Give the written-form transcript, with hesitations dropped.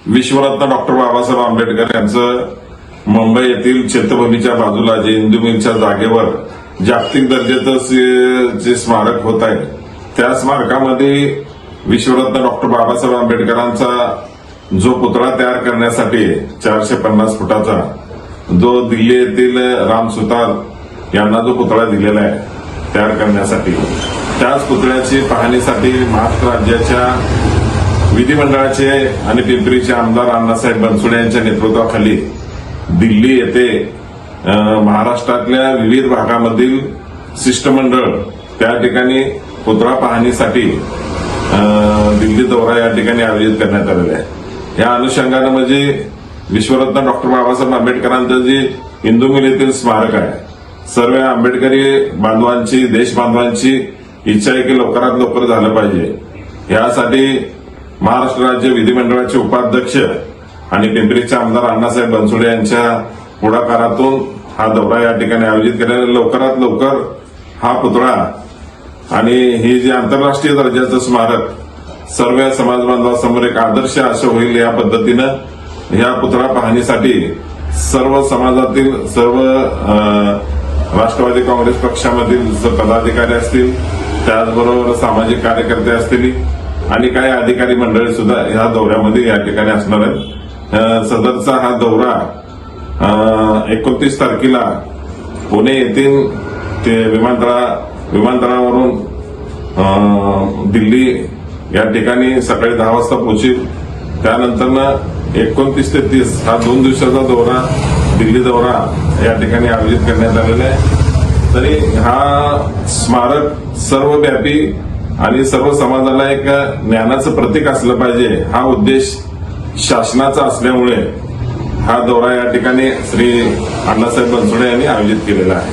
विश्वरत्न doctor Babasaheb Ambedkar यांचं मुंबई येथील चैत्यभूमीच्या बाजूला जे इंदू मिलच्या जागेवर जागतिक दर्जाचं जे स्मारक होत आहे, त्या स्मारकामध्ये विश्वरत्न डॉक्टर बाबासाहेब आंबेडकरांचा जो पुतळा तयार करण्यासाठी 450 फुटाचा जो दिल्ली येथील राम सुतार यांना जो पुतळा दिलेला आहे तयार करण्यासाठी, त्याच पुतळ्याची पाहणीसाठी महाराष्ट्र राज्याच्या विधिमंडळाचे आणि पिंपरीचे आमदार अण्णासाहेब बनसोडे यांच्या नेतृत्वाखाली दिल्ली येथे महाराष्ट्रातल्या विविध भागामधील शिष्टमंडळ त्या ठिकाणी पुतळा पाहणीसाठी दिल्ली दौरा या ठिकाणी आयोजित करण्यात आलेला आहे। या अनुषंगानं म्हणजे विश्वरत्न डॉक्टर बाबासाहेब आंबेडकरांचं जे इंदू मिल येथील स्मारक आहे, सर्व आंबेडकरी बांधवांची, देश बांधवांची इच्छा आहे की लवकरात लवकर झालं पाहिजे। यासाठी महाराष्ट्र राज्य विधिमंडळाचे उपाध्यक्ष आणि पिंपरीचे आमदार अण्णासाहेब बनसोडे यांच्या पुढाकारातून हा दौरा या ठिकाणी आयोजित केलेला। लवकरात लवकर हा पुतळा आणि ही जे आंतरराष्ट्रीय दर्जाचं स्मारक सर्व समाज बांधवांसमोर एक आदर्श असं होईल, या पद्धतीनं या पुतळा पाहणीसाठी सर्व समाजातील, सर्व राष्ट्रवादी काँग्रेस पक्षामधील पदाधिकारी असतील, त्याचबरोबर सामाजिक कार्यकर्ते असतील आणि काही अधिकारी मंडळी सुद्धा या दौऱ्यामध्ये या ठिकाणी असणार आहेत। सदरचा हा दौरा 29 तारखेला पुणे येथील ते विमानतळावरून दिल्ली या ठिकाणी सकाळी 10 वाजता पोहोचेल। त्यानंतर 29 ते 30 हा 2 दिवसाचा दौरा, दिल्ली दौरा या ठिकाणी आयोजित करण्यात आलेला आहे। तरी हा स्मारक सर्वव्यापी आणि सर्व समाजाला एक ज्ञानाचं प्रतीक असलं पाहिजे, हा उद्देश शासनाचा असल्यामुळे हा दौरा या ठिकाणी श्री अण्णासाहेब बनसोडे यांनी आयोजित केलेला आहे।